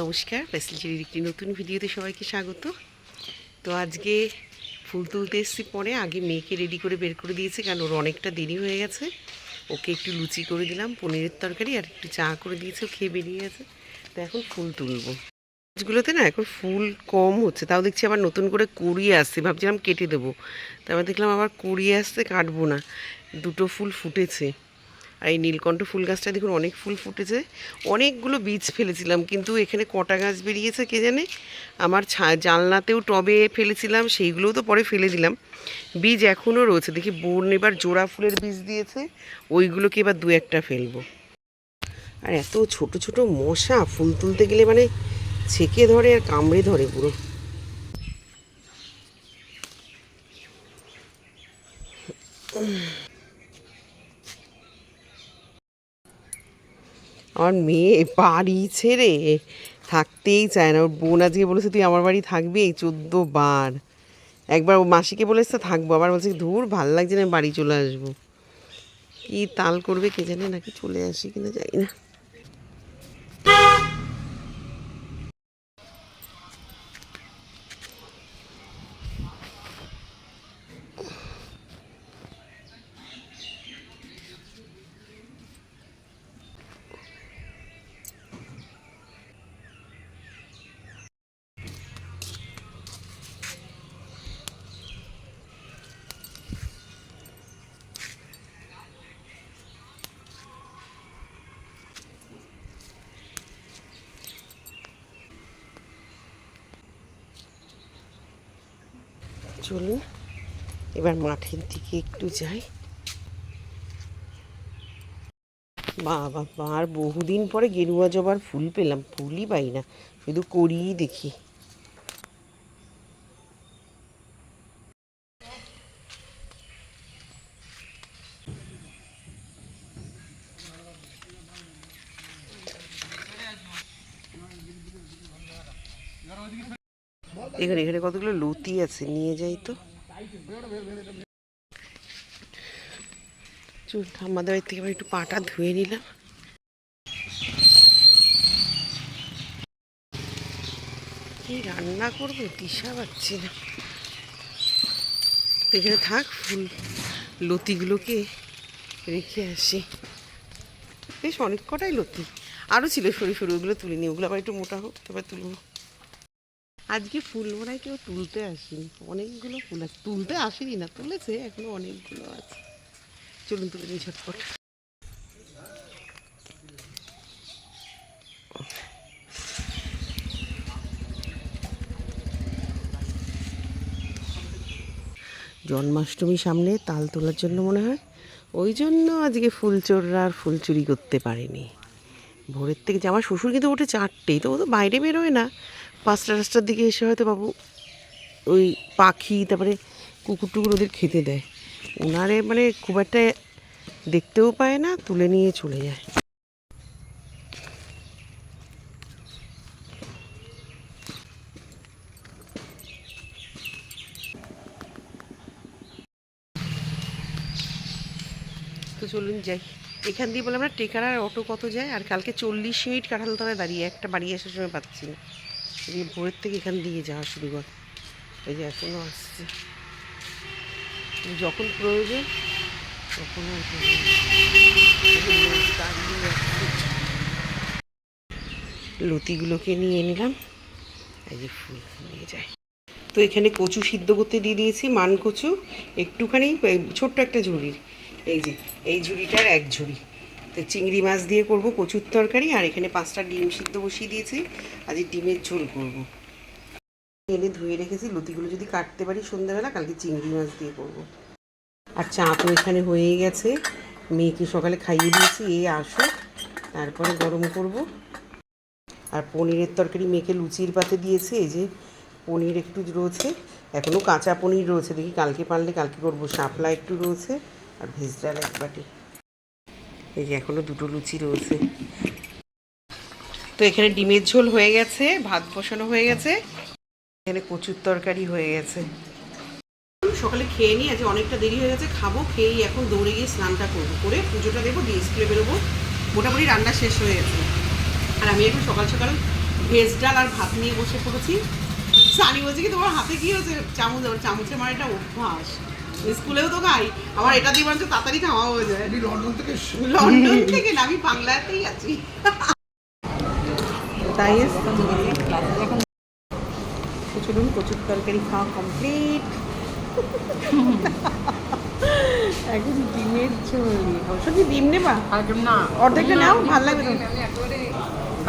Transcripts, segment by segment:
নমস্কার, প্যাসেঞ্জারের একটি নতুন ভিডিওতে সবাইকে স্বাগত। তো আজকে ফুল তুলতে এসেছি, পরে আগে মেয়েকে রেডি করে বের করে দিয়েছি, কারণ ওর অনেকটা দেরি হয়ে গেছে। ওকে একটু লুচি করে দিলাম, পনিরের তরকারি আর একটু চা করে দিয়েছে, ও খেয়ে বেরিয়ে গেছে। তো এখন ফুল তুলবো। গাছগুলোতে না এখন ফুল কম হচ্ছে, তাও দেখছি আবার নতুন করে কুড়িয়ে আসছে। ভাবছিলাম কেটে দেবো, তারপর দেখলাম আবার কুড়িয়ে আসছে, কাটবো না। দুটো ফুল ফুটেছে। আর এই নীলকণ্ঠ ফুল গাছটা দেখুন অনেক ফুল ফুটেছে। অনেকগুলো বীজ ফেলেছিলাম, কিন্তু এখানে কটা গাছ বেরিয়েছে কে জানে। আমার জানলাতেও টবে ফেলেছিলাম, সেইগুলোও তো পরে ফেলে দিলাম। বীজ এখনও রয়েছে, দেখি বোন এবার জোড়া ফুলের বীজ দিয়েছে, ওইগুলোকে এবার দু একটা ফেলবো। আর এত ছোট ছোট মশা, ফুল তুলতে গেলে মানে ছেকে ধরে আর কামড়ে ধরে পুরো। আমার মেয়ে বাড়ি ছেড়ে থাকতেই চায় না। ওর বোন আজকে বলেছে তুই আমার বাড়ি থাকবি, এই 14 বার। একবার ও মাসিকে বলেছে থাকবো, আবার বলছে ধুর ভাল লাগছে না, বাড়ি চলে আসবো। কি তাল করবে কে জানে, নাকি চলে আসি কিনা যাই না। চলুন এবার মাঠের দিকে একটু যাই। বাবা, আর বহুদিন পরে গেরুয়া জবার ফুল পেলাম, ফুলই পাই না, শুধু করিই দেখি। এখানে এখানে কতগুলো লতি আছে, নিয়ে যাই তো। চল আমাদের বাড়ি থেকে একটু পাটা ধুয়ে নিলাম। কি রান্না করবো দিশা পাচ্ছি না। এখানে থাক, ফুল লতিগুলোকে রেখে আসি। বেশ অনেক কটাই লতি আরও ছিল, সরু সরু, ওগুলো তুলে নিই, ওগুলো আবার একটু মোটা হোক তারপর তুলব। আজকে ফুল মনে কেউ তুলতে আসেনি, অনেকগুলো ফুল আছে। তুলতে আসেনি না, তুলেছে, এখনো অনেকগুলো আছে। চলুন তুলে নিই ঝটপট। জন্মাষ্টমী সামনে, তাল তোলার জন্য মনে হয়, ওই জন্য আজকে ফুলচোররা আর ফুল চুরি করতে পারেনি। ভোরের থেকে যে আমার শ্বশুর কিন্তু ওঠে 4টেই, তো ও তো বাইরে বেরোয় না। 5টা দিকে এসে হয়তো বাবু ওই পাখি, তারপরে কুকুর টুকুর ওদের খেতে দেয়। ওনারে মানে খুব একটা দেখতেও পায় না, তুলে নিয়ে চলে যায়। তো চলুন যাই। এখান দিয়ে বলে আমরা টেকারার অটো কত যায়, আর কালকে 40 মিনিট কাঁঠালতলায় দাঁড়িয়ে একটা বাড়ি আসার সময় পাচ্ছি না। এই ভোরের থেকে এখান দিয়ে যাওয়া শুরু কর, এই যে এখনও আসছে। যখন প্রয়োজন তখন আর লতিগুলোকে নিয়ে নিলাম, এই যে ফুল নিয়ে যায়। তো এখানে কচু সিদ্ধ করতে দিয়ে দিয়েছি, মান কচু একটুখানি, ছোট্ট একটা ঝুড়ির, এই যে এই ঝুড়িটার 1 ঝুড়ি। তো চিংড়ি মাছ দিয়ে করব কচুর তরকারি, আর এখানে 5টা ডিম সিদ্ধ বসিয়ে দিয়েছি, আজ ডিমের ঝোল করব। এনে ধুয়ে রেখেছি, লতিগুলো যদি কাটতে পারি সন্ধ্যাবেলা, কালকে চিংড়ি মাছ দিয়ে করব। আর চা তো এখানে হয়েই গেছে, মেয়েকে সকালে খাইয়ে দিয়েছি, আসো তারপরে গরম করব। আর পনিরের তরকারি মেয়েকে লুচির পাতে দিয়েছি, এই যে পনির একটু রয়েছে, এখনও কাঁচা পনির রয়েছে, দেখি কালকে পারলে কালকে করবো। শাপলা একটু রয়েছে, আর ভেজ ডাল 1 বাটি। এই যে এখনও 2টো লুচি রয়েছে। তো এখানে ডিমের ঝোল হয়ে গেছে, ভাত বসানো হয়ে গেছে, এখানে কচুর তরকারি হয়ে গেছে। সকালে খেয়ে নিই, আজকে অনেকটা দেরি হয়ে গেছে, খাবো, খেয়েই এখন দৌড়ে গিয়ে স্নানটা করবো, করে পুজোটা দেবো, দিয়ে স্কুলে বেরোবো। মোটামুটি রান্না শেষ হয়ে গেছে। আর আমি এখন সকাল সকাল ভেজ ডাল আর ভাত নিয়ে বসে পড়েছি। সানি বলছে কি তোমার হাতে কি হয়েছে? চামচ, আমার চামচে আমার একটা অভ্যাস, স্কুলেও তো খাই, আমার এটা দিয়ে বলছে তাড়াতাড়ি খাওয়া হয়ে যায়। লন্ডন থেকে না, আমি বাংলাতেই আছি। তাই চলুন, কচুর তরকারি খাওয়া কমপ্লিট। এখন ডিমের ঝোল, অবশ্য কি ডিম নেবা? না, অর্ধেকটা নাও, ভালো লাগবে তো।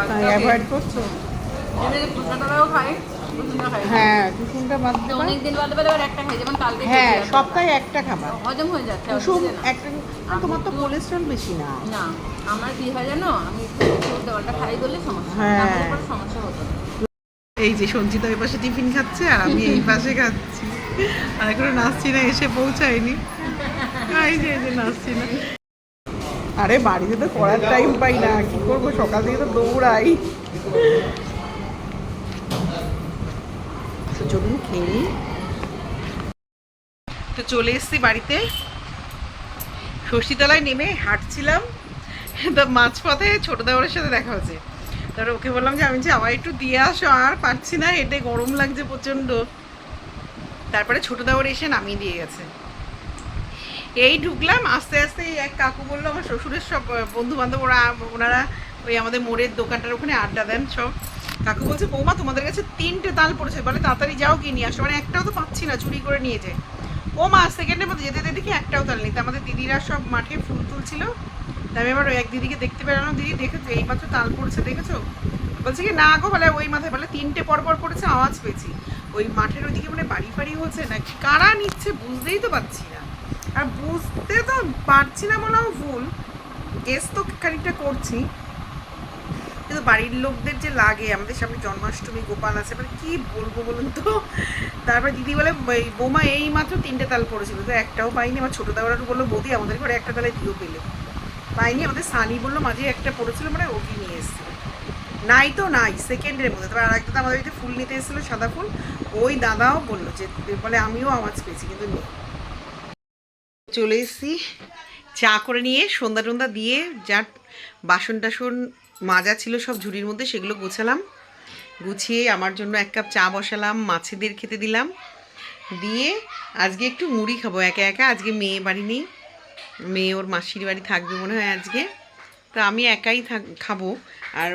তাই অ্যাভয়েড করছো? হ্যাঁ, কুসুমটা বাদ দেবা। অনেকদিন বাদে বাদে একটা খাই, যেমন কালকে হ্যাঁ, সপ্তাহে একটা খাবা, হজম হয়ে যাচ্ছে। কুসুম একটা। তোমার তো কোলেস্ট্রল বেশি না। না, আমার কি হয় জানো, আমি দেওয়ালটা খাই বলে সমস্যা, হ্যাঁ, না হলে কোনো সমস্যা হতো না। এই যে সঞ্চিতা ওই পাশে টিফিন খাচ্ছে আর আমি এই পাশে খাচ্ছি, আর এখনো নাচছি না, এসে পৌঁছায়নি। এই যে নাচছি না। আরে বাড়িতে তো করার টাইম পাই না, কি করবো, সকাল থেকে তো দৌড়াই। তো চলুন খেয়ে নিই। তো চলে এসেছি বাড়িতে, ষষ্ঠীতলায় নেমে হাঁটছিলাম, তো মাঝপথে ছোট দেওয়ারের সাথে দেখা হচ্ছে। তারপর ওকে বললাম যে আমি যে আমার একটু দিয়ে আসো, আর পারছি না, হেঁটে গরম লাগছে প্রচণ্ড। তারপরে ছোট দেওয়ার এসে নামিয়ে দিয়ে গেছে। এই ঢুকলাম, আস্তে আস্তে এক কাকু বললো, আমার শ্বশুরের সব বন্ধু বান্ধব ওনারা ওই আমাদের মোড়ের দোকানটার ওখানে আড্ডা দেন সব। কাকু বলছে বৌমা তোমাদের কাছে 3টে তাল পড়েছে, বলে তাড়াতাড়ি যাও কি নিয়ে আসো, মানে একটাও তো পাচ্ছি না, চুরি করে নিয়ে যায়। ও মা, সেকেন্ডের মধ্যে যেতে দেখি একটাও তাল নেই। আমাদের দিদিরা সব মাঠে ফুল তুলছিল, আমি এবার ওই এক দিদিকে দেখতে পেলাম, দিদি দেখেছো এইমাত্র তাল পড়েছে দেখেছো? বলছে কি না গো, বলে ওই মাথায়, বলে 3টে পরপর পড়েছে, আওয়াজ পেয়েছি। ওই মাঠের ওইদিকে মানে বাড়ি ফাড়ি হচ্ছে নাকি, কারা নিচ্ছে বুঝতেই তো পারছি না। আর বুঝতে তো পারছি না বলাও ভুল, গেস তো খানিকটা করছি, কিন্তু বাড়ির লোকদের যে লাগে, আমাদের সামনে জন্মাষ্টমী, গোপাল আছে, মানে কি বলবো বলুন তো। তারপরে দিদি বলে বৌমা এই মাত্র 3টে তাল পড়েছিল, তো একটাও পাইনি। আমার ছোটো দেওয়ারও বললো বৌদি আমাদের ঘরে একটা তালে দিও পেলে, পাইনি। আমাদের সানি বললো মাঝে একটা পড়েছিল, মানে ওকে নিয়ে এসেছিল, নাই তো নাই, সেকেন্ডের মধ্যে। তারপর আর একটা দাদা আমাদের বাড়িতে ফুল নিতে এসেছিলো, সাদা ফুল, ওই দাদাও বললো যে, বলে আমিও আওয়াজ পেয়েছি কিন্তু নেই। চলে এসেছি চা করে নিয়ে, সন্ধ্যা টন্ধা দিয়ে, যার বাসন টাসন মাজা ছিল সব ঝুড়ির মধ্যে, সেগুলো গোছালাম, গুছিয়ে আমার জন্য 1 কাপ চা বসালাম, মাছেদের খেতে দিলাম, দিয়ে আজকে একটু মুড়ি খাবো একা একা। আজকে মেয়ে বাড়ি নেই, মেয়ে ওর মাসির বাড়ি থাকবে মনে হয় আজকে, তো আমি একাই খাবো। আর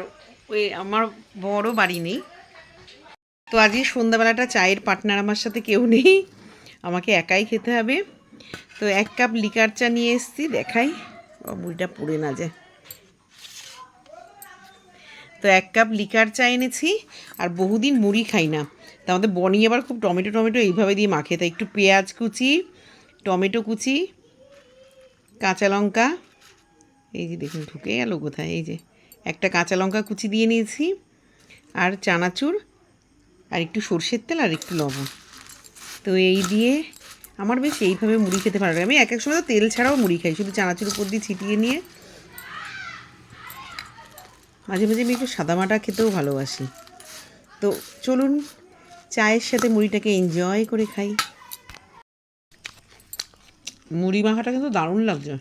ওই আমার বড় বাড়ি নেই, তো আজকে সন্ধ্যাবেলাটা চায়ের পার্টনার আমার সাথে কেউ নেই, আমাকে একাই খেতে হবে। তো 1 কাপ লিকার চা নিয়ে এসেছি, দেখাই মুড়িটা পুড়ে না যায়। তো 1 কাপ লিকার চা এনেছি, আর বহুদিন মুড়ি খাই না, তা আমাদের বনি আবার খুব টমেটো টমেটো এইভাবে দিয়ে মাখে, তাই একটু পেঁয়াজ কুচি, টমেটো কুচি, কাঁচা লঙ্কা, এই যে দেখুন ঢুকে গেল কোথায়, এই যে একটা কাঁচা লঙ্কা কুচি দিয়ে নিয়েছি, আর চানাচুর, আর একটু সর্ষের তেল, আর একটু লবণ। তো এই দিয়ে আমার বেশ এইভাবে মুড়ি খেতে ভালো লাগে। আমি এক এক সময় তো তেল ছাড়াও মুড়ি খাই, শুধু চানাচুর উপর দিয়ে ছিটিয়ে নিয়ে। মাঝে মাঝে আমি একটু সাদামাটা খেতেও ভালোবাসি। তো চলুন চায়ের সাথে মুড়িটাকে এনজয় করে খাই। মুড়ি মাখাটা কিন্তু দারুণ লাগছে।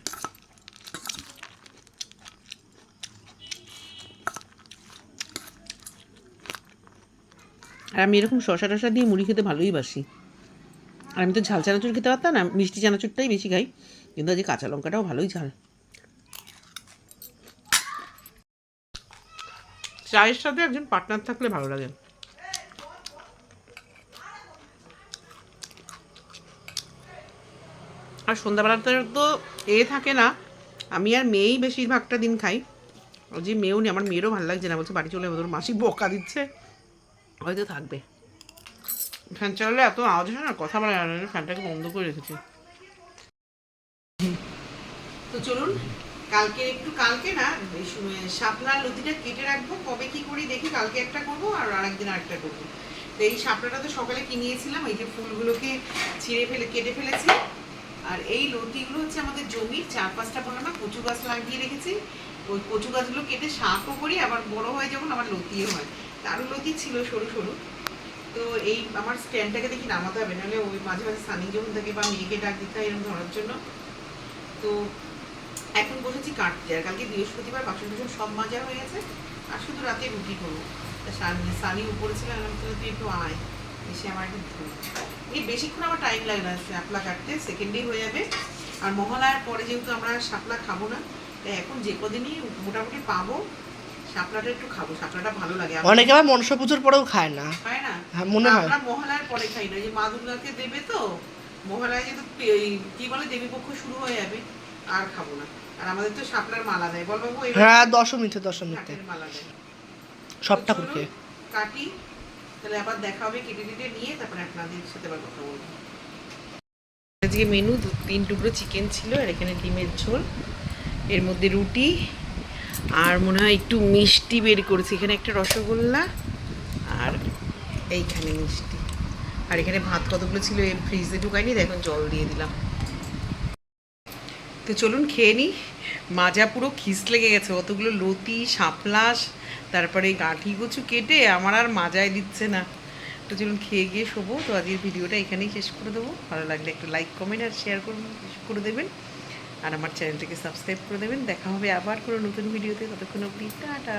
আর আমি এরকম শশা টশা দিয়ে মুড়ি খেতে ভালোই বাসি। আর আমি তো ঝাল চানাচুর খেতে পারতাম না, মিষ্টি চানাচুরটাই বেশি খাই, কিন্তু আজকে কাঁচা লঙ্কাটাও ভালোই ঝাল। চায়ের সাথে একজন পার্টনার থাকলে ভালো লাগে। আর সন্ধ্যাবেলাতে তো থাকে না, আমি আর মেয়েই বেশিরভাগটা দিন খাই। যে মেয়েও নেই, আমার মেয়েরও ভালো লাগছে না, বলছে বাড়ি চলে যাবো, তোর মাসি বকা দিচ্ছে, হয়তো থাকবে। ফ্যান চালালে এত আওয়াজ হয় না, কথা বলা যায় না, ফ্যানটাকে বন্ধ করে রেখেছি। তো চলুন কালকে না শাপলা লতিটা কেটে রাখবো, কবে কি করি দেখি, কালকে একটা করবো আর আরেকদিন আরেকটা করবো। তো এই শাপলাটা তো সকালে কিনিয়েছিলাম, এই যে ফুলগুলোকে কেটে ফেলেছি। আর এই লতিগুলো হচ্ছে আমাদের জমির 4-5টা না কচু গাছ লাগিয়ে রেখেছি, ওই কচু গাছগুলো কেটে শাকও করি, আবার বড় হয় যখন আবার লতিও হয়। আরও লতি ছিল সরু সরু। তো এই আমার স্ট্যান্ডটাকে দেখি নামাতে হবে, নাহলে ওই মাঝে মাঝে সানি যখন থাকে বা মেয়েকে ডাক দিতে হয় এরকম ধরার জন্য। তো এখন বসেছি কাটতে, আর কালকে বৃহস্পতিবার, বাসন টাসন সব মাজা হয়ে গেছে, আর শুধু রাতে রুটি করবো। তো সানি উপরে ছিল, আমি বললাম, তুই একটু আয়, এসে আমার একটু ধুই। এই বেশিক্ষণ আমার টাইম লাগে না শাপলা কাটতে, সেকেন্ডেই হয়ে যাবে। আর মহালয়ার পরে যেহেতু আমরা শাপলা খাবো না, তাই এখন যে কদিনই মোটামুটি পাবো শাপলাটা একটু খাবো, শাপলাটা ভালো লাগে। অনেকে আবার মনসা পুজোর পরেও খায় না। খায় না? হ্যাঁ, মনে হয়। আমরা মহালয়ার পরে খাই না, যে মা দুর্গাকে দেবে তো, মহালয়া যেহেতু কি বলে দেবীপক্ষ শুরু হয়ে যাবে, আর খাবো না। আর আমাদের তো শাপলার মালা দেয়, বল বাবু, হ্যাঁ, দশমীতে শাপলার মালা দেয় সব তো ঠাকুরকে। চলুন, কাটি, তাহলে আবার দেখা হবে, কেটে কেটে নিয়ে তারপরে আপনাদের সাথে আবার কথা বলবো। আজকে মেনু 3 টুকরো চিকেন ছিল, আর এখানে ডিমের ঝোল, এর মধ্যে রুটি, আর মনে হয় একটু মিষ্টি বের করেছি, এখানে একটা রসগোল্লা, আর এইখানে মিষ্টি, আর এখানে ভাত কতগুলো ছিল ফ্রিজে ঢুকাইনি, এখন জল দিয়ে দিলাম। তো চলুন খেয়ে নিই। মাজা পুরো খিস লেগে গেছে, অতগুলো লতি শাপলাস, তারপরে গাঁঠি কচু কেটে আমার আর মাজায় দিচ্ছে না। তো চলুন খেয়ে গিয়ে শোবো। তো আজকের ভিডিওটা এখানেই শেষ করে দেবো। ভালো লাগলে একটু লাইক কমেন্ট আর শেয়ার করে দেবেন, আর আমার চ্যানেলটিকে সাবস্ক্রাইব করে দেবেন। দেখা হবে আবার কোনো নতুন ভিডিওতে, ততক্ষণ অবধি টাটা।